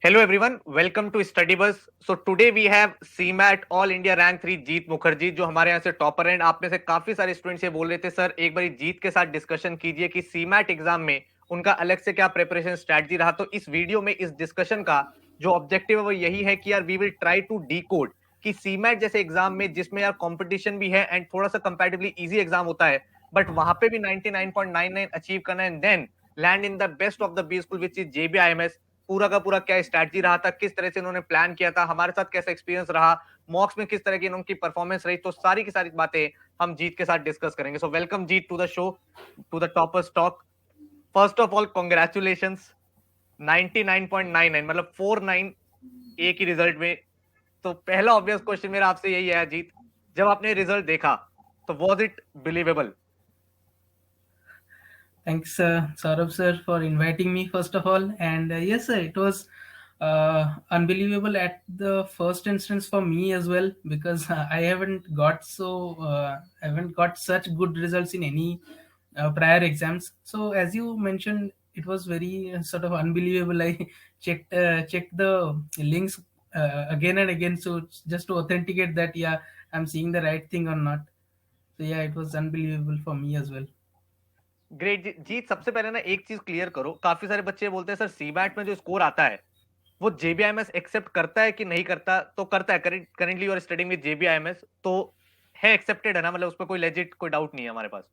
Hello everyone, welcome to StudyBUZZ. So today we have CMAT All India Rank 3 जीत मुखर्जी जो हमारे यहाँ से topper हैं. आप में से काफी सारे स्टूडेंट्स ये बोल रहे थे सर एक बार जीत के साथ डिस्कशन कीजिए कि CMAT एग्जाम में उनका अलग से क्या प्रिपरेशन स्ट्रेटजी रहा. तो इस वीडियो में इस डिस्कशन का जो ऑब्जेक्टिव है वो यही है कि यार we will try to decode कि CMAT जैसे एग्जाम में जिसमें यार कंपटीशन भी है एंड थोड़ा सा कंपैरेटिवली इजी एग्जाम होता है बट वहां पे भी 99.99 अचीव करना and then land in the best of the B school which is JBIMS. पूरा का पूरा क्या स्ट्रैटेजी रहा था, किस तरह से इन्होंने प्लान किया था, हमारे साथ कैसा एक्सपीरियंस रहा, मॉक्स में किस तरह की उनकी परफॉर्मेंस रही. तो सारी की सारी बातें हम जीत के साथ डिस्कस करेंगे. So welcome Jeet to the show, to the toppers talk. First of all congratulations, 99.99 मतलब 49 एक ही रिजल्ट में. तो पहला ऑब्वियस क्वेश्चन मेरा आपसे यही है जीत, जब आपने रिजल्ट देखा तो was it believable? Thanks, Saurabh sir, for inviting me first of all. And yes, sir, it was unbelievable at the first instance for me as well because I haven't got such good results in any prior exams. So as you mentioned, it was very sort of unbelievable. I checked the links again and again, so just to authenticate that yeah, I'm seeing the right thing or not. So yeah, it was unbelievable for me as well. Great जीत. सबसे पहले ना एक चीज clear करो, काफी सारे बच्चे बोलते हैं सर सीमैट में जो स्कोर आता है वो JBIMS एक्सेप्ट करता है कि नहीं करता. तो करता है. Currently you are studying with JBIMS तो है, एक्सेप्टेड है ना, मतलब उसमें कोई लेजिट कोई डाउट नहीं है हमारे पास.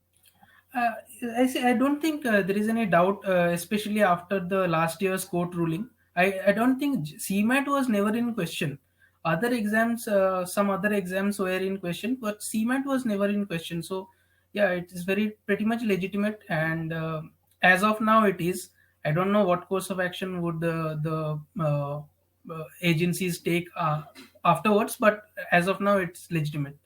Uh, I don't think there is any doubt, especially after the last year's court ruling. I don't think CMAT was never in question. Other exams, some other exams were in question, but CMAT was never in question. So, yeah, it is very pretty much legitimate. And as of now, it is. I don't know what course of action would the agencies take afterwards, but as of now, it's legitimate.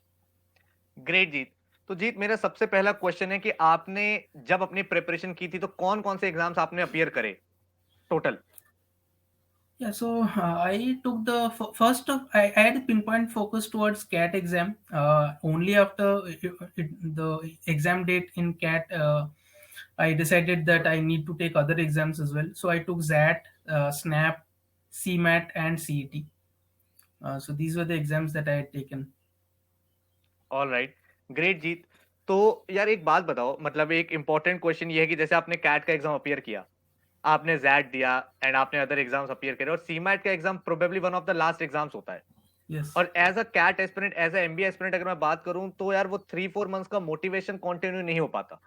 Great जीत. तो जीत मेरा सबसे पहला question है कि आपने जब अपनी प्रिपरेशन की थी तो कौन कौन से एग्जाम्स आपने अपीयर करे total? Yeah, so I took the first of I had a pinpoint focus towards CAT exam. Only after the exam date in CAT, I decided that I need to take other exams as well. So I took ZAT, SNAP, CMAT, and CET. So these were the exams that I had taken. All right, great जीत. तो यार एक बात बताओ, मतलब एक important question ये है कि जैसे आपने कैट का एग्जाम अपीयर किया, आपने जैट दिया एंड आपने अदर एग्जाम्स अपीयर करे और सीमैट का exam probably one of the last exams होता है. Yes. और as a CAT aspirant, as a MBA aspirant अगर मैं बात करूं तो यार वो 3-4 मंथ्स का मोटिवेशन कंटिन्यू नहीं हो पाता.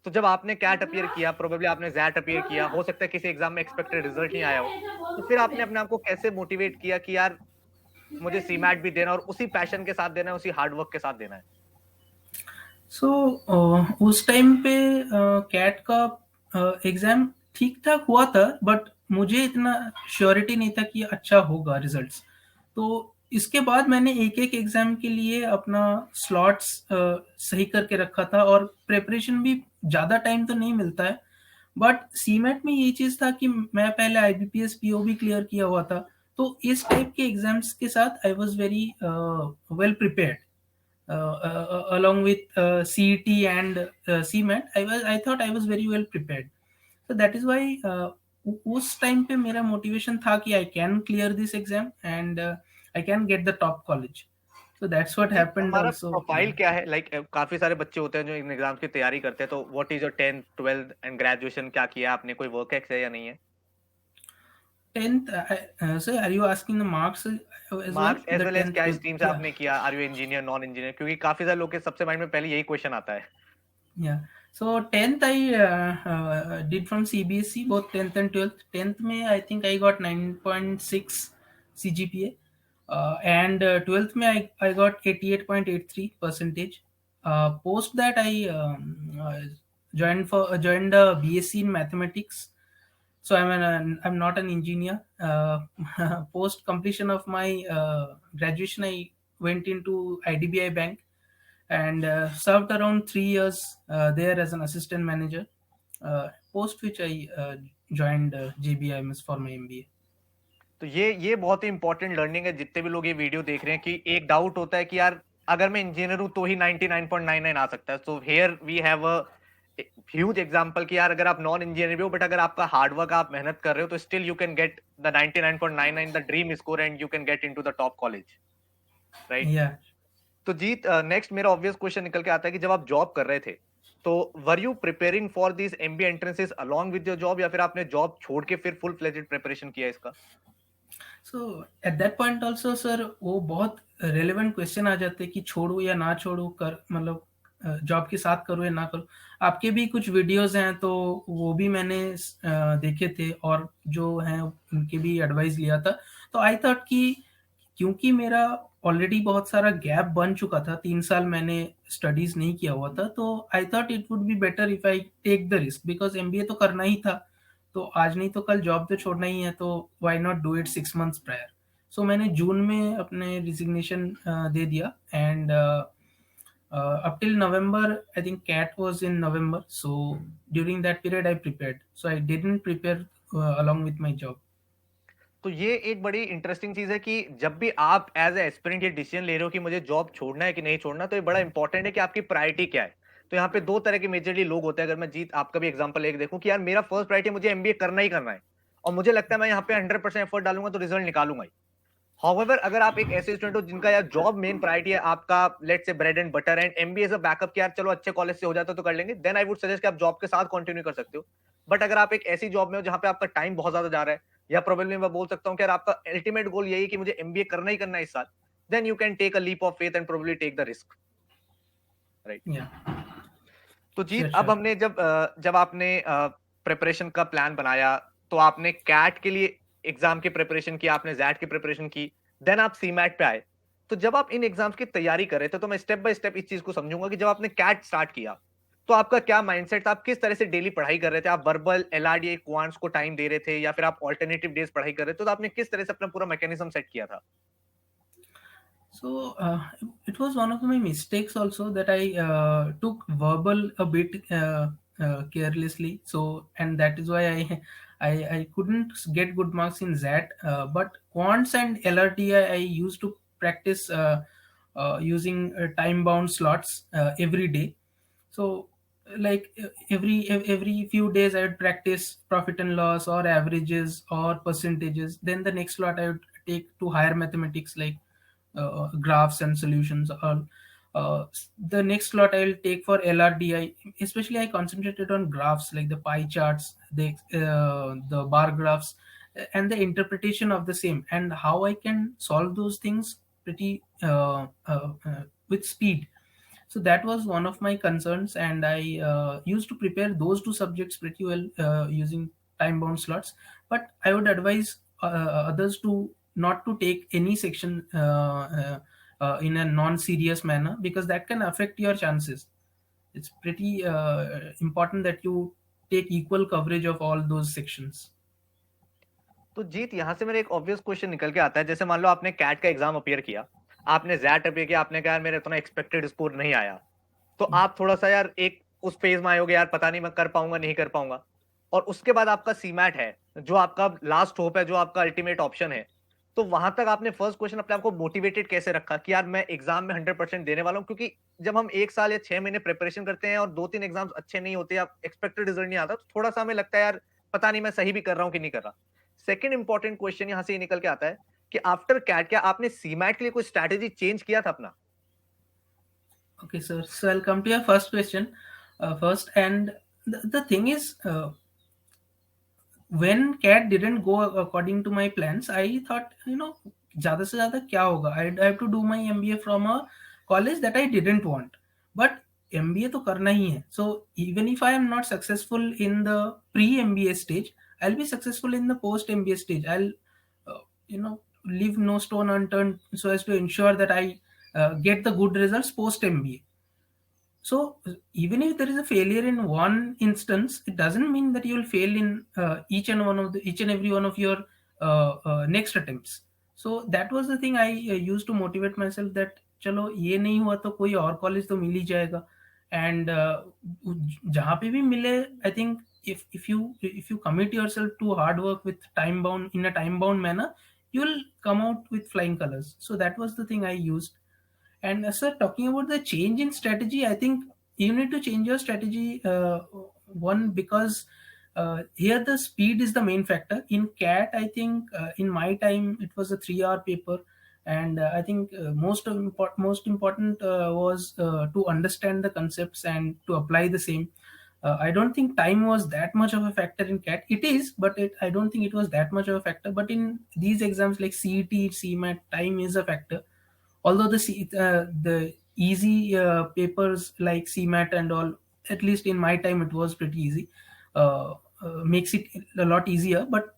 तो जब आपने कैट अपीयर किया, प्रोबेबली आपने जैट अपीयर किया, हो सकता है किसी एग्जाम में एक्सपेक्टेड रिजल्ट नहीं आया हो, तो फिर आपने अपने आप को कैसे मोटिवेट किया कि यार मुझे सीमैट भी देना और उसी पैशन के साथ देना है, उसी हार्डवर्क के साथ देना है? सो उस टाइम पे कैट का एग्जाम ठीक ठाक हुआ था, बट मुझे इतना श्योरिटी नहीं था कि अच्छा होगा रिजल्ट्स. तो इसके बाद मैंने एक एक एग्जाम के लिए अपना स्लॉट्स सही करके रखा था, और प्रिपरेशन भी ज़्यादा टाइम तो नहीं मिलता है. बट सीमेट में ये चीज़ था कि मैं पहले IBPS PO भी क्लियर किया हुआ था, तो इस टाइप के एग्जाम्स के साथ I was very well prepared. Along with CET and CMAT, I thought I was very well prepared. So that is why उस टाइम पे मेरा मोटिवेशन था कि I can clear this exam and I can get the top college. So that's what ji, happened हमारा also. Profile क्या है? Like काफी सारे बच्चे होते हैं जो इन एग्जाम्स की तैयारी करते हैं, तो what is your 10th 12th and graduation क्या किया आपने? कोई वर्क एक्स है या नहीं है? 10th, so are you asking the marks as well? Marks as The well as 10th, क्या 12th, स्ट्रीम से yeah. आपने किया, are you engineer non engineer? क्योंकि काफी सारे लोग के सबसे माइंड में पहले यही क्वेश्चन आता है. Yeah. So 10th I did from CBSE, both 10th and 12th. 10th में I think I got 9.6 CGPA. And 12th में I got 88.83 percentage. Post that I joined a BSc in mathematics. So I'm not an engineer. Post completion of my graduation, I went into IDBI Bank and served around 3 years there as an assistant manager. Post which I joined JBIMS for my MBA. तो ये बहुत ही important learning है. जितने भी लोग ये video देख रहे हैं कि एक डाउट होता है कि यार अगर मैं इंजीनियर हूं तो ही 99.99 आ सकता है. So here we have huge example कि यार अगर आप नॉन इंजीनियर भी हो बट अगर आपका हार्ड वर्क आप मेहनत कर रहे हो तो still you can get the 99.99 the dream score and you can get into the top college, right? Yeah. तो जीत, नेक्स्ट मेरा ऑब्वियस क्वेश्चन निकल के आता है कि जब आप जॉब कर रहे थे तो were you preparing for this MBA entrances along with your job, या फिर आपने जॉब छोड़ के फिर फुल फ्लेजेड प्रिपरेशन किया इसका? So at that point also sir वो बहुत रेलेवेंट क्वेश्चन आ जाते हैं कि छोड़ू या ना छोड़ू, कर मतलब जॉब के साथ करूँ या ना करूँ। आपके भी कुछ वीडियोस हैं तो वो भी मैंने देखे थे और जो हैं उनके भी एडवाइस लिया था। तो आई थॉट कि क्योंकि मेरा ऑलरेडी बहुत सारा गैप बन चुका था, 3 साल मैंने स्टडीज नहीं किया हुआ था, तो I thought it would be better if I take the risk, because MBA तो करना ही था, तो आज नहीं तो कल जॉब तो छोड़ना ही है, तो why not do it 6 months prior. So मैंने जून में अपने रिजिग्नेशन दे दिया, and up till November, I think CAT was in November. So during that period, I prepared. So I didn't prepare along with my job. तो ये एक बड़ी interesting चीज है कि जब भी आप एज ए एस्पिरेंट ये डिसीजन ले रहे हो कि मुझे जॉब छोड़ना है कि नहीं छोड़ना, तो ये बड़ा इंपॉर्टेंट है कि आपकी प्रायोरिटी क्या है। तो यहाँ पे दो तरह के मेजरली लोग होते हैं। अगर मैं जीत आपका भी एग्जांपल एक देखूं कि यार मेरा फर्स्ट प्रायोरिटी मुझे एमबीए करना ही करना है और मुझे लगता है मैं यहाँ पे 100% एफर्ट डालूंगा तो रिजल्ट निकालूंगा ही। हाउएवर अगर आप एक ऐसे स्टूडेंट हो जिनका यार जॉब मेन प्रायोरिटी है, आपका let's say bread and butter and MBA as a backup, यार चलो अच्छे कॉलेज से हो जाता तो कर लेंगे, देन आई वुड सजेस्ट कि आप जॉब के साथ कंटिन्यू कर सकते हो। बट अगर आप एक ऐसी जॉब में हो जहां पे आपका टाइम बहुत ज्यादा जा रहा है, या प्रोबेबली मैं बोल सकता हूँ कि यार आपका अल्टीमेट गोल यही है कि मुझे एमबीए करना ही करना है इस साल, then you can take a leap of faith and probably take the risk, right? Yeah, तो जीत, sure, अब sure. हमने जब आपने प्रिपरेशन का प्लान बनाया, तो आपने कैट के लिए एग्जाम की प्रिपरेशन की, आपने जैट की प्रिपरेशन की, देन आप सीमैट पे आए। तो जब आप इन एग्जाम्स की तैयारी कर रहे थे, तो मैं स्टेप बाय स्टेप इस चीज को समझूंगा कि जब आपने कैट स्टार्ट किया तो आपका क्या माइंडसेट था, आप किस तरह से डेली पढ़ाई कर रहे थे, आप वर्बल एलआरडी क्वांट्स को टाइम दे रहे थे या फिर आप ऑल्टरनेटिव डेज पढ़ाई कर रहे थे, तो आपने किस तरह से अपना पूरा मैकेनिज्म सेट किया था? So it was one of my mistakes also that I took verbal a bit carelessly. So, and that is why I couldn't get good marks in that. But quants and LRT I used to practice using time bound slots every day. So like every few days I would practice profit and loss or averages or percentages. Then the next slot I would take to higher mathematics like graphs and solutions. Or the next slot I will take for LRDI. Especially I concentrated on graphs like the pie charts, the bar graphs, and the interpretation of the same, and how I can solve those things pretty with speed. So that was one of my concerns, and I used to prepare those two subjects pretty well using time bound slots. But I would advise others to not to take any section in a non serious manner, because that can affect your chances. It's pretty important that you take equal coverage of all those sections. तो जीत, यहां से मेरा एक obvious question निकल के आता है, जैसे मान लो आपने कैट का एग्जाम अपियर किया, आपने जैट अपियर किया, आपने कहा यार मेरा इतना एक्सपेक्टेड स्कोर नहीं आया, तो आप थोड़ा सा यार एक उस फेज में आए होगे, यार पता नहीं मैं कर पाऊंगा नहीं कर पाऊंगा। और उसके बाद आपका सीमैट है जो आपका लास्ट होप है, जो आपका अल्टीमेट ऑप्शन है। तो वहां तक आपने फर्स्ट क्वेश्चन अपने आप को मोटिवेटेड कैसे रखा कि यार मैं एग्जाम में 100% देने वाला हूँ? क्योंकि जब हम 1 साल या 6 महीने प्रिपरेशन करते हैं और 2-3 एग्जाम्स अच्छे नहीं होते या एक्सपेक्टेड रिजल्ट नहीं आता, तो थोड़ा सा हमें लगता है यार पता नहीं मैं सही भी कर रहा हूँ कि नहीं कर रहा। सेकंड इंपॉर्टेंट क्वेश्चन यहां से ये निकल के आता है कि आफ्टर कैट क्या आपने सीमैट के लिए कोई स्ट्रैटेजी चेंज किया था अपना? Okay, sir. So I'll come to your first question first, and the thing is, when CAT didn't go according to my plans, I thought, ज़्यादा से ज़्यादा क्या होगा? I have to do my MBA from a college that I didn't want, but MBA तो करना ही है. So even if I am not successful in the pre-MBA stage, I'll be successful in the post-MBA stage. I'll leave no stone unturned so as to ensure that I get the good results post-MBA. So even if there is a failure in one instance, it doesn't mean that you will fail in each and every one of your next attempts. So that was the thing I used to motivate myself, that चलो ये नहीं हुआ तो कोई और college तो मिल ही जाएगा, and जहाँ पे भी मिले, I think if you commit yourself to hard work with time bound manner, you will come out with flying colors. So that was the thing I used. And sir, talking about the change in strategy, I think you need to change your strategy. One, because here the speed is the main factor. In CAT, I think in my time it was a 3 hour paper, and I think most important was to understand the concepts and to apply the same. I don't think time was that much of a factor in CAT. It is, but I don't think it was that much of a factor. But in these exams like CET, CMAT, time is a factor. Although the easy papers like CMAT and all, at least in my time, it was pretty easy. Makes it a lot easier. But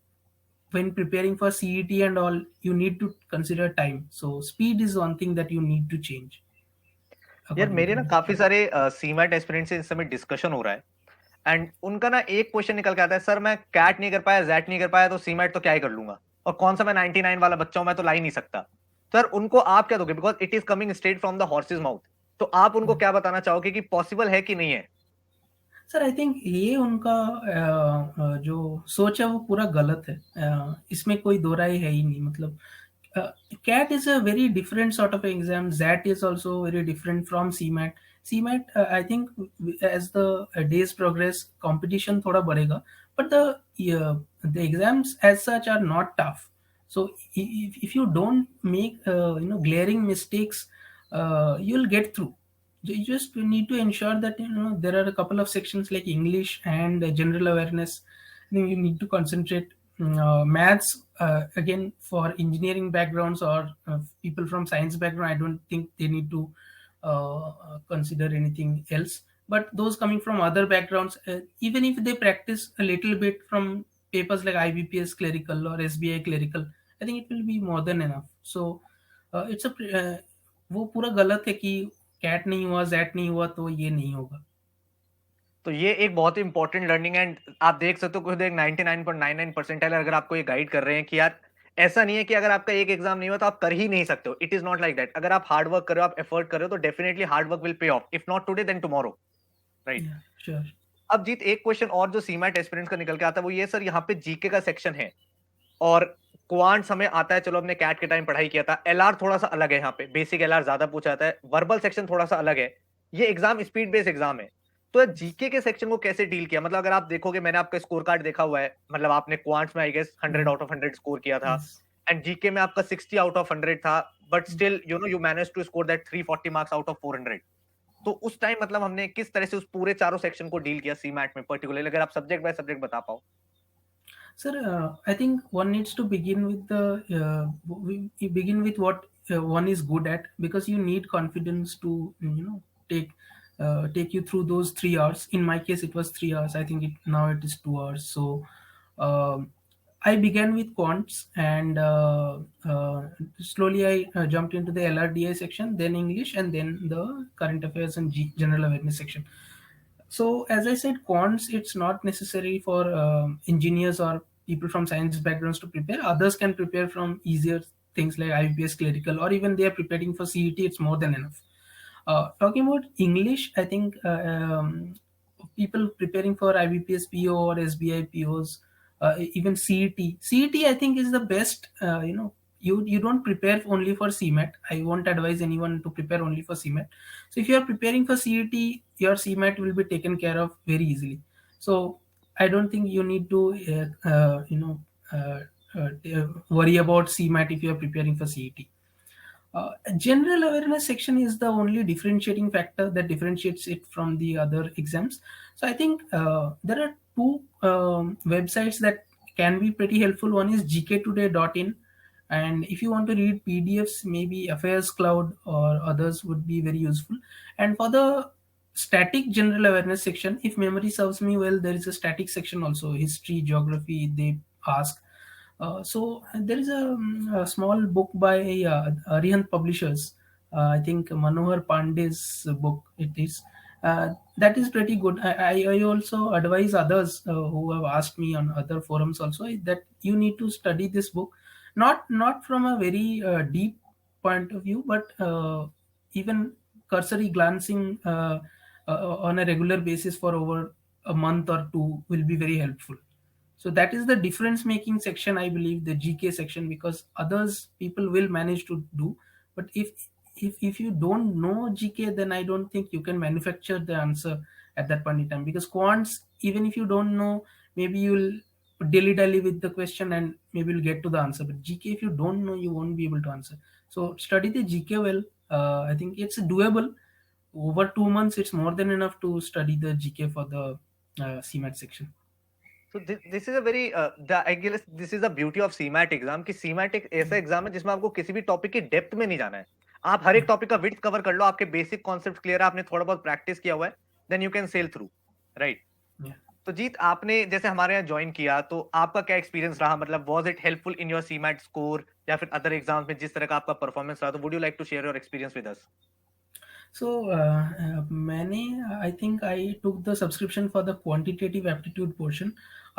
when preparing for CET and all, you need to consider time. So speed is one thing that you need to change, यार according to मेरे ना me. काफी सारे CMAT aspirant से इस समय discussion हो रहा है, एंड उनका ना एक क्वेश्चन निकल के आता है, सर मैं कैट नहीं कर पाया, जैट नहीं कर पाया, तो सीमैट तो क्या ही कर लूंगा, और कौन सा मैं 99 वाला बच्चा हूं, मैं तो ला ही नहीं सकता। तो यार उनको आप क्या दोगे, because it is coming straight from the horse's mouth. तो आप उनको क्या बताना चाहोगे कि पॉसिबल है कि नहीं है? सर, आई थिंक ये उनका जो सोच है वो पूरा गलत है। इसमें कोई दो राय है ही नहीं। मतलब CAT is a very different sort of exam. ZAT is also very different from CMAT. CMAT, I think, as the days progress, competition थोड़ा बढ़ेगा, but the exams as such are not tough. So if you don't make glaring mistakes, you'll get through. You just need to ensure that there are a couple of sections like English and general awareness. Then you need to concentrate. Maths, again, for engineering backgrounds or people from science background, I don't think they need to consider anything else. But those coming from other backgrounds, even if they practice a little bit from papers like IBPS clerical or SBI clerical, I think it will be more than enough. So it's वो पूरा गलत है कि cat नहीं हुआ, jet नहीं हुआ तो ये नहीं होगा। तो ये एक बहुत ही इंपॉर्टेंट लर्निंग, एंड आप देख सकते हो खुद एक 99.99 परसेंटाइल अगर आपको ये गाइड कर रहे हैं कि यार ऐसा नहीं है कि अगर आपका एक एग्जाम नहीं हुआ तो आप कर ही नहीं सकते हो। It is not like that. अगर आप हार्ड वर्क कर रहे हो, आप एफर्ट कर रहे हो, तो definitely hard work will pay off, if not today then tomorrow, right? Yeah sure. अब जीत, एक क्वेश्चन और जो सीमैट एस्पिरेंट्स का निकल के आता है वो ये, सर यहाँ पे जीके का सेक्शन है और क्वांट्स हमें आता है, चलो हमने कैट के टाइम पढ़ाई किया था। एलआर थोड़ा सा अलग है, यहाँ पे बेसिक एलआर ज्यादा पूछा जाता है, वर्बल सेक्शन थोड़ा सा अलग है। ये एग्जाम स्पीड बेस्ड एग्जाम है। तो जीके के सेक्शन को कैसे डील किया? मतलब अगर आप देखोगे, मैंने आपका स्कोर कार्ड देखा हुआ है, मतलब आपने क्वांट्स में I guess 100 out of 100 score किया था, यस। एंड जीके में आपका 60 आउट ऑफ 100 था, but still you manage to score that 340 marks out of 400। तो उस टाइम मतलब हमने किस तरह से उस पूरे चारों सेक्शन को डील किया सीमैट में पर्टिकुलरली, अगर आप सब्जेक्ट बाय सब्जेक्ट बता पाओ। Sir, I think one needs to begin with we begin with what one is good at, because you need confidence to take take you through those 3 hours. In my case, it was 3 hours. I think now it is 2 hours. So um, I began with quants, and slowly I jumped into the LRDI section, then English, and then the current affairs and general awareness section. So as I said, quants, it's not necessary for engineers or people from science backgrounds to prepare. Others can prepare from easier things like IBPS clerical, or even they are preparing for CET. It's more than enough. Talking about English, I think people preparing for IBPS PO or SBI POs, even CET. CET, I think, is the best. You don't prepare only for CMAT. I won't advise anyone to prepare only for CMAT. So if you are preparing for CET, your CMAT will be taken care of very easily. So I don't think you need to worry about CMAT if you are preparing for CET. General awareness section is the only differentiating factor that differentiates it from the other exams. So I think there are two websites that can be pretty helpful. One is gktoday.in, and if you want to read PDFs, maybe Affairs Cloud or others would be very useful. And for the static general awareness section, if memory serves me well, there is a static section also, history, geography, they ask. So there is a small book by Arihant Publishers. I think Manohar Pandey's book it is. That is pretty good. I also advise others who have asked me on other forums also that you need to study this book, not from a very deep point of view, but even cursory glancing on a regular basis for over a month or two will be very helpful. So that is the difference making section, I believe, the GK section, because others people will manage to do. But if if you don't know GK, then I don't think you can manufacture the answer at that point in time, because quants, even if you don't know, maybe you'll dilly dally with the question and maybe you'll get to the answer. But GK, if you don't know, you won't be able to answer. So study the GK well. I think it's doable. Over 2 months, it's more than enough to study the GK for the CMAT section. So this is a very I guess this is the beauty of CMAT exam कि CMAT एक ऐसा exam है जिसमें आपको किसी भी topic की depth में नहीं जाना है. आप हर एक टॉपिक का विड्थ कवर कर लो, आपके बेसिक कॉन्सेप्ट क्लियर है, आपने थोड़ा बहुत प्रैक्टिस किया हुआ है, then you can sail through, right. Yeah. तो जीत, आपने जैसे हमारे यहाँ ज्वाइन किया तो आपका क्या एक्सपीरियंस रहा, मतलब was it helpful in your CMAT score या फिर अदर एग्जाम्स में जिस तरह का आपका परफॉर्मेंस रहा, तो would you like to share your experience with us. So, I think I took the subscription for the quantitative aptitude portion.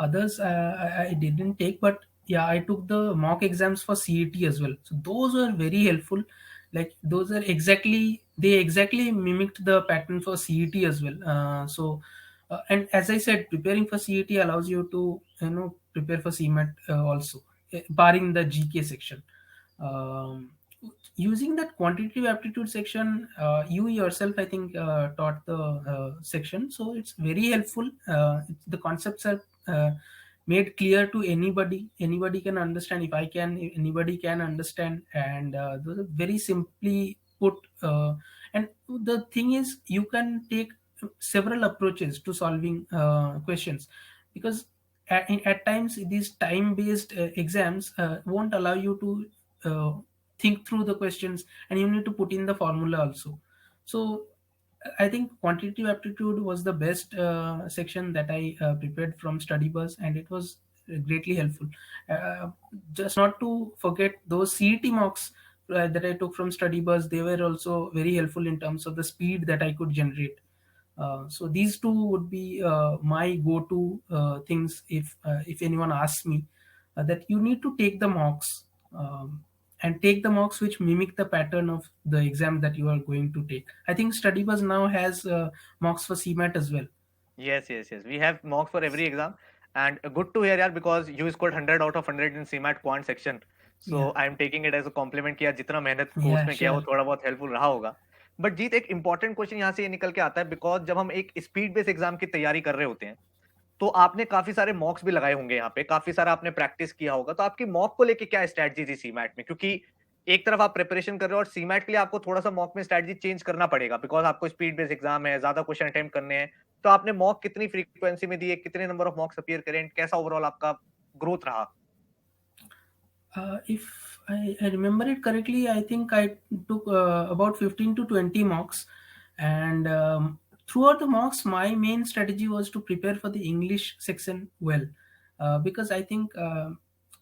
Others I didn't take, but yeah, I took the mock exams for CET as well. So those were very helpful. Like those are they exactly mimicked the pattern for CET as well. And as I said, preparing for CET allows you to prepare for CMAT also, barring the GK section. Um, Using that quantitative aptitude section, you yourself, I think, taught the section, so it's very helpful. The concepts are made clear to anybody can understand. If I can, anybody can understand, and those are very simply put. And the thing is, you can take several approaches to solving questions, because at times these time based exams won't allow you to think through the questions, and you need to put in the formula also. So I think quantitative aptitude was the best section that I prepared from StudyBUZZ, and it was greatly helpful. Uh, just not to forget those CET mocks that I took from StudyBUZZ, they were also very helpful in terms of the speed that I could generate. So these two would be my go-to things if anyone asks me, that you need to take the mocks, and take the mocks which mimic the pattern of the exam that you are going to take. I think StudyBuzz now has mocks for CMAT as well. Yes, yes, yes. We have mocks for every exam, and good to hear, yaar, because you scored 100 out of 100 in CMAT quant section. Yeah, So I am taking it as a compliment कि यार जितना मेहनत course yeah, में किया वो sure. थोड़ा बहुत helpful रहा होगा. बट जीत, एक इंपॉर्टेंट क्वेश्चन यहाँ से ये निकल के आता है, बिकॉज जब हम एक स्पीड बेस्ड एग्जाम की तैयारी कर रहे होते हैं तो आपने काफी सारे मॉक्स भी लगाए होंगे, यहाँ पे काफी सारा आपने प्रैक्टिस किया होगा, तो आपकी मॉक को लेके क्या स्ट्रैटेजी थी सीमैट में, क्योंकि एक तरफ आप प्रिपरेशन कर रहे हो और सीमैट के लिए आपको थोड़ा सा मॉक में स्ट्रैटेजी चेंज करना पड़ेगा, बिकॉज आपको स्पीड बेस्ड एग्जाम है, ज्यादा क्वेश्चन अटेम्प्ट करने हैं. तो आपने मॉक कितनी फ्रीक्वेंसी में दिए, कितने नंबर ऑफ मॉक्स अपीयर करें, कैसा ओवरऑल आपका ग्रोथ रहा? If I remember it correctly, I think I took about 15 to 20 mocks, and throughout the mocks, my main strategy was to prepare for the English section well, because I think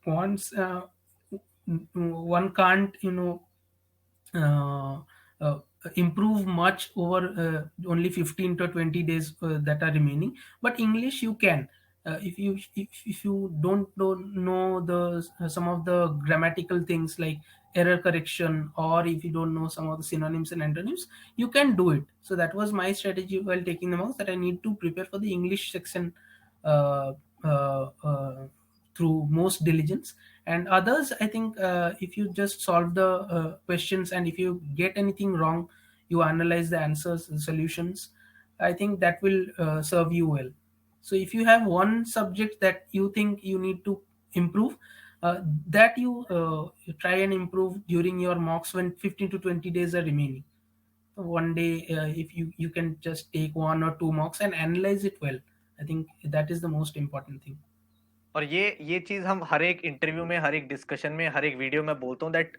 once one can't, uh, uh, improve much over only 15 to 20 days that are remaining. But English you can, if you don't know the some of the grammatical things like error correction, or if you don't know some of the synonyms and antonyms, you can do it. So that was my strategy while taking the marks, that I need to prepare for the English section uh, uh, uh, through most diligence. And others, I think, if you just solve the questions, and if you get anything wrong, you analyze the answers and solutions, I think that will serve you well. So if you have one subject that you think you need to improve, that you try and improve during your mocks when 15 to 20 days are remaining. One day, if you can just take one or two mocks and analyze it well, I think that is the most important thing. और ये चीज हम हर एक interview में, हर एक discussion में, हर एक video में बोलता हूँ दैट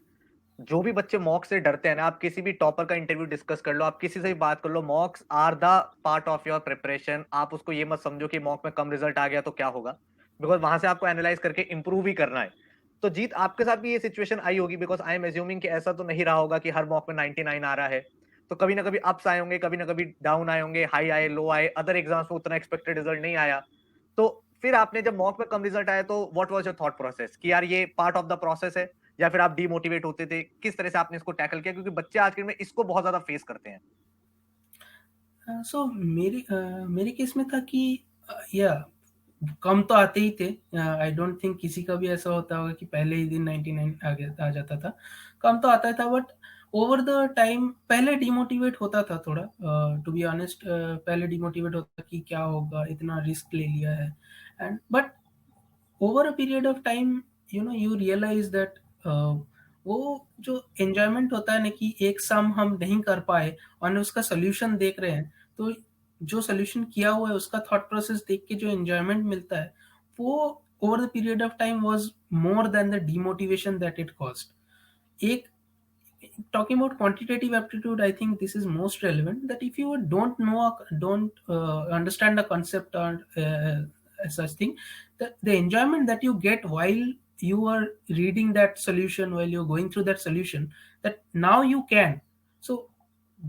जो भी बच्चे मॉक से डरते हैं ना, आप किसी भी टॉपर का इंटरव्यू डिस्कस कर लो, आप किसी से भी बात कर लो, mocks are the part of your preparation. आप उसको ये मत समझो कि मॉक में कम रिजल्ट आ गया तो क्या होगा, बिकॉज वहां से आपको एनालाइज करके इंप्रूव ही करना है. तो जीत, आपके साथ भी ये सिचुएशन आई होगी, बिकॉज आई एम एज्यूमिंग कि ऐसा तो नहीं रहा होगा कि हर मॉक में 99 आ रहा है. तो कभी ना कभी अप्स आए होंगे, कभी ना कभी डाउन आए होंगे, हाई आए, लो आए, अदर एग्जाम्स में उतना एक्सपेक्टेड रिजल्ट नहीं आया. तो फिर आपने जब मॉक में कम रिजल्ट आया तो what was your thought process कि यार ये पार्ट ऑफ द प्रोसेस है, या फिर आप डीमोटिवेट होते थे, किस तरह से आपने इसको टैकल किया, क्योंकि बच्चे आजकल में इसको बहुत ज्यादा फेस करते हैं? सो मेरे केस में था कि या कम तो आते ही थे. आई डोंट थिंक किसी का भी ऐसा होता होगा कि पहले ही दिन 99 आ जाता था. कम तो आता था, बट ओवर द टाइम पहले डिमोटिवेट होता था थोड़ा, टू बी ऑनेस्ट, पहले डिमोटिवेट होता था कि क्या होगा, इतना रिस्क ले लिया है, and but over a period of time you realise that वो जो एंजॉयमेंट होता है ना, कि एक सम हम नहीं कर पाए और उसका सोल्यूशन देख रहे हैं, तो जो सोल्यूशन किया हुआ है उसका थॉट प्रोसेस देख के जो एंजॉयमेंट मिलता है, वो over the period of time was more than the demotivation that it cost. एक talking about quantitative aptitude, I think this is most relevant, that if you don't understand the concept or such thing, the enjoyment that you get while you are reading that solution, while you're going through that solution, that now you can. So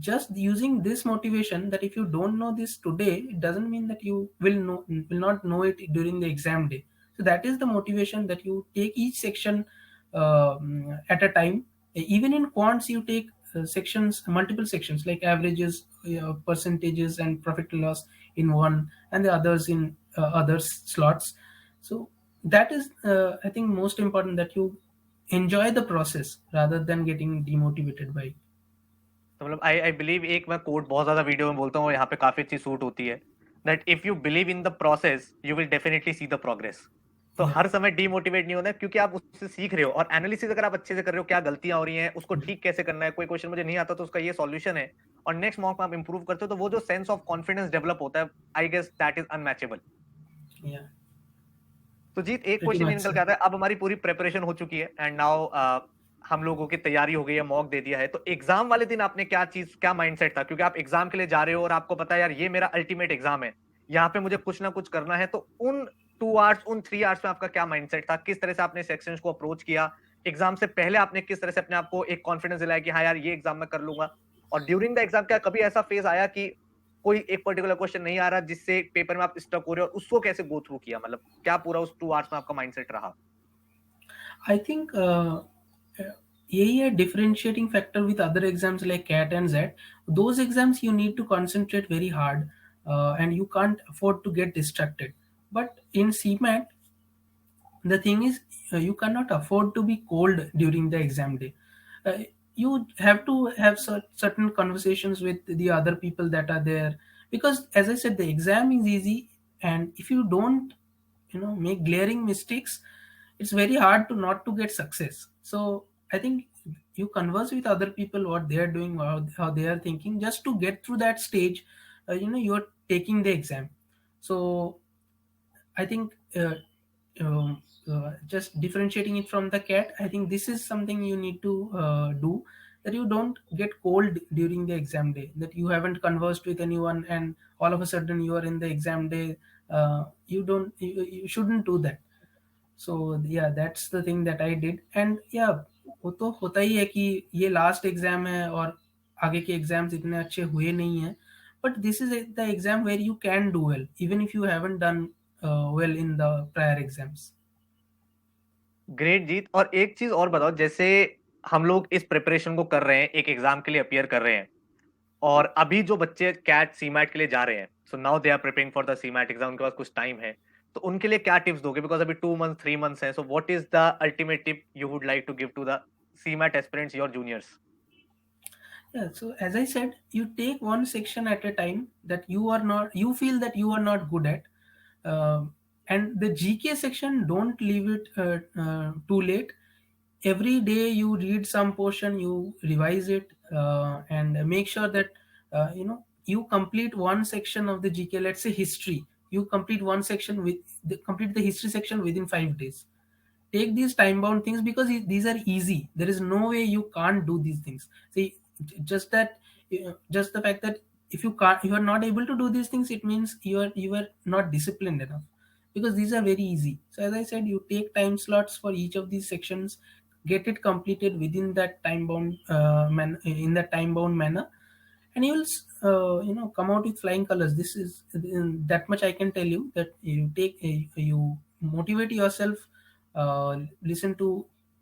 just using this motivation, that if you don't know this today, it doesn't mean that you will not know it during the exam day. So that is the motivation, that you take each section at a time. Even in quants, you take sections, multiple sections, like averages, percentages, and profit and loss in one, and the others in other slots. So that is, I think, most important, that you enjoy the process rather than getting demotivated by it. तो मतलब आई I believe, एक मैं coat बहुत ज्यादा video में बोलता हूँ, यहाँ पे काफी अच्छी सूट होती है, that if you believe in the process you will definitely see the progress. तो Yeah. हर समय डीमोटिवेट नहीं होना है, क्योंकि आप उससे सीख रहे हो, और एनालिसिस अगर आप अच्छे से कर रहे हो, क्या गलतियां हो रही हैं, उसको ठीक कैसे करना है, कोई क्वेश्चन मुझे नहीं आता तो उसका ये सॉल्यूशन है, और नेक्स्ट मॉक में आप इंप्रूव करते हो, तो वो जो सेंस ऑफ कॉन्फिडेंस डेवलप होता है, I guess that is unmatchable. Yeah. तो जीत, एक Pretty क्वेश्चन ये much, निकल sir. के आता है, अब हमारी पूरी प्रिपरेशन हो चुकी है, एंड नाउ हम लोगों की तैयारी हो गई है, मॉक दे दिया है, तो एग्जाम वाले दिन आपने क्या माइंडसेट था, क्योंकि आप एग्जाम के लिए जा रहे हो और आपको पता है यार ये मेरा अल्टीमेट एग्जाम है, यहाँ पे मुझे कुछ ना कुछ करना है, तो उन 2 आवर्स, उन 3 आवर्स में आपका क्या माइंडसेट था, किस तरह से आपने सेक्शंस को अप्रोच किया, एग्जाम से पहले आपने किस तरह से अपने आप को एक कॉन्फिडेंस दिलाया कि हाँ यार ये एग्जाम मैं कर लूंगा, और ड्यूरिंग द एग्जाम क्या कभी ऐसा फेज आया कि कोई एक पर्टिकुलर क्वेश्चन नहीं आ रहा जिससे पेपर में आप स्टक हो रहे हो, और उसको कैसे गो थ्रू किया, मतलब क्या पूरा उस 2 आवर्स में आपका माइंडसेट रहा? I think यही है differentiating factor with other exams like CAT and Z. Those exams you need to concentrate very hard, and you can't afford to get distracted. But in CMAT, the thing is, you cannot afford to be cold during the exam day. uh, you have to have certain conversations with the other people that are there, because as I said, the exam is easy, and if you don't make glaring mistakes, it's very hard to not to get success. So I think you converse with other people, what they are doing, how they are thinking, just to get through that stage. You're taking the exam. So I think just differentiating it from the cat, I think this is something you need to do, that you don't get cold during the exam day, that you haven't conversed with anyone and all of a sudden you are in the exam day. You shouldn't do that. So yeah, that's the thing that I did. And yeah, वो तो होता ही है कि ये last exam है और आगे के एग्जाम्स इतने अच्छे हुए नहीं हैं, but this is the exam where you can do well even if you haven't done well in the prior exams. Great जीत, और एक चीज और बताओ, जैसे हम लोग इस प्रिपरेशन को कर रहे हैं, एक एग्जाम के लिए अपियर कर रहे हैं, और अभी जो बच्चे कैट सीमैट के लिए जा रहे हैं, so now they are preparing for the CMAT exam, उनके पास कुछ टाइम है, तो उनके लिए क्या टिप्स दोगे, बिकॉज अभी 2 मंथ्स 3 मंथ्स हैं, so what is the ultimate tip you would like to give to the CMAT aspirants, your juniors? Yeah, so as I said, you take one section at a time that you feel that you are not good at. And the GK section, don't leave it too late. Every day you read some portion, you revise it, and make sure that you complete one section of the GK. Let's say history, you complete one section complete the history section within 5 days. Take these time bound things because these are easy. There is no way you can't do these things. See, just that, just the fact that if you are not able to do these things, it means you are not disciplined enough, because these are very easy. So as I said, you take time slots for each of these sections, get it completed within that time bound in that time bound manner, and you'll come out with flying colors. This is that much I can tell you, that you motivate yourself, listen to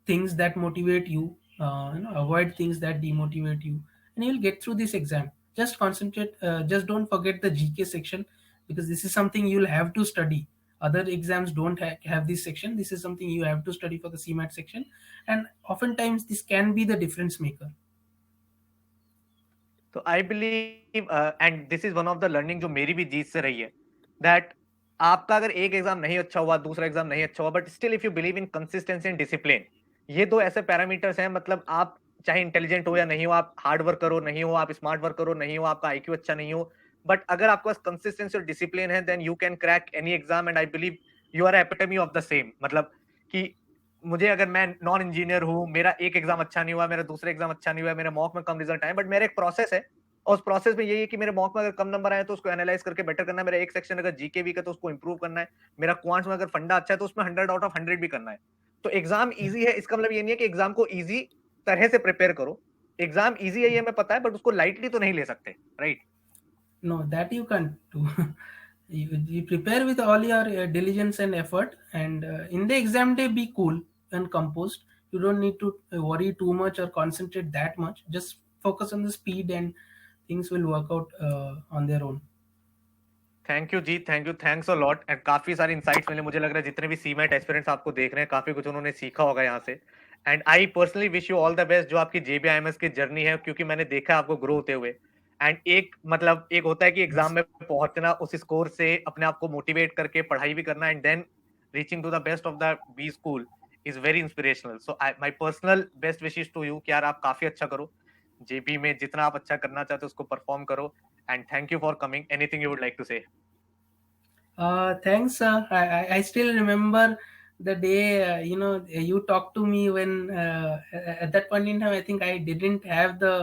things that motivate you, avoid things that demotivate you, and you'll get through this exam. Just concentrate, just don't forget the GK section, because this is something you'll have to study. Other exams don't have this section. This is something you have to study for the CMAT section, and oftentimes this can be the difference maker. तो I believe and this is one of the learning जो मेरी भी जीत से रही है, that आपका अगर एक एग्जाम नहीं अच्छा हुआ, दूसरा एग्जाम नहीं अच्छा हुआ, but still if you believe in consistency and discipline, ये दो ऐसे पैरामीटर्स हैं, मतलब आप चाहे इंटेलिजेंट हो या नहीं हो, आप हार्ड वर्क करो नहीं हो, आप स्मार्ट वर्क करो नहीं हो, आपका आईक्यू अच्छा नहीं हो, बट अगर आपके पास कंसिस्टेंसी और डिसिप्लिन है, then you can crack any exam and I believe you are epitome of the same. मतलब कि मुझे, अगर मैं नॉन इंजीनियर हूँ, मेरा एक एग्जाम अच्छा नहीं हुआ, मेरा दूसरा एग्जाम अच्छा नहीं हुआ, मेरे मॉक में कम रिजल्ट आए, बट मेरा एक प्रोसेस है, और उस प्रोसेस में यही है कि मेरे मॉक में अगर कम नंबर आए तो उसको एनालाइज करके बेटर करना है, मेरा एक सेक्शन अगर जीके वीक है तो उसको इंप्रूव करना है, मेरा क्वांट्स में अगर फंडा अच्छा है तो उसमें 100 आउट ऑफ 100 भी करना है। तो एग्जाम ईजी है, इसका मतलब ये नहीं है कि एग्जाम को ईजी तरह से प्रिपेयर करो। एग्जाम ईजी है ये हमें पता है, बट उसको लाइटली तो नहीं ले सकते, right? No, that you can't do. You prepare with all your diligence and effort, and in the exam day, be cool and composed. You don't need to worry too much or concentrate that much. Just focus on the speed, and things will work out on their own. Thank you जी, thank you, thanks a lot, and काफी सारे insights मिले। मुझे लग रहा है जितने भी सीमेट एस्पिरेंट्स आपको देख रहे हैं, काफी कुछ उन्होंने सीखा होगा यहाँ से। And I personally wish you all the best जो आपकी जेबीआईएमएस की जर्नी है, क्योंकि मैंने देखा है आपको ग्रो होते हुए। एंड एक मतलब एक होता है कि एग्जाम Yes. में पहुंचना, उस स्कोर से अपने आप को मोटिवेट करके पढ़ाई भी करना, and then reaching to the best of the B school is very inspirational. So my personal best wishes to you कि यार आप काफी अच्छा करो, जेबी में जितना आप अच्छा करना चाहते हो उसको परफॉर्म करो। And thank you for coming, anything you would like to say? Thanks. I still remember the day, you talked to me when at that point in time, I think I didn't have the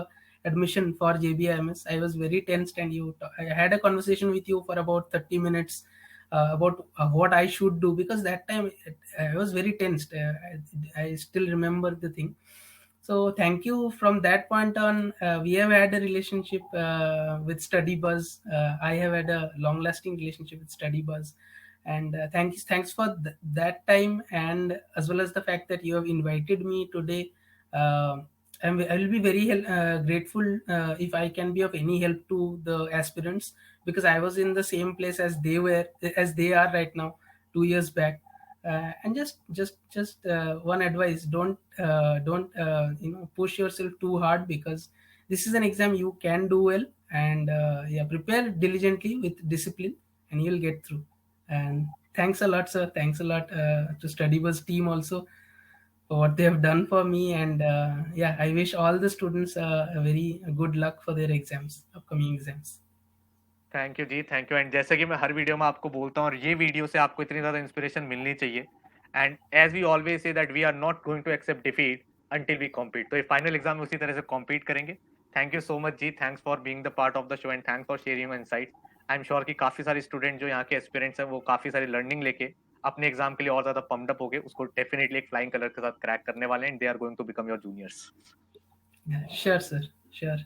admission for JBIMS. I was very tensed, and I had a conversation with you for about 30 minutes about what I should do, because that time I was very tensed. I still remember the thing. So thank you. From that point on, we have had a relationship with StudyBUZZ. I have had a long-lasting relationship with StudyBUZZ, and thanks for that time, and as well as the fact that you have invited me today. Uh, I will be very grateful if I can be of any help to the aspirants, because I was in the same place as they are right now 2 years back. And just one advice: don't push yourself too hard, because this is an exam you can do well, and yeah, prepare diligently with discipline, and you'll get through. And thanks a lot, sir. Thanks a lot to StudyBuzz team also for what they have done for me. And yeah, I wish all the students a very good luck for their exams, upcoming exams. Thank you जी, thank you. And जैसे कि मैं हर video में आपको बोलता हूँ, और ये वीडियो से आपको इतनी ज़्यादा इंस्पिरेशन मिलनी चाहिए। And as we always say that we are not going to accept defeat until we compete. तो ये फाइनल एग्जाम में उसी तरह से कॉम्पीट करेंगे। थैंक यू सो मच जी, thanks for being the part of the show, and thanks for sharing insights. I am sure कि काफ़ी सारे स्टूडेंट जो यहाँ के एस्पिरेंट्स हैं, वो काफ़ी सारी लर्निंग लेके अपने एग्जाम के लिए और ज़्यादा पम्प्ड अप हो गए, उसको डेफिनेटली एक फ्लाइंग कलर के साथ क्रैक करने वाले हैं, and they are going to become your juniors. Yeah, sure, sir. Sure.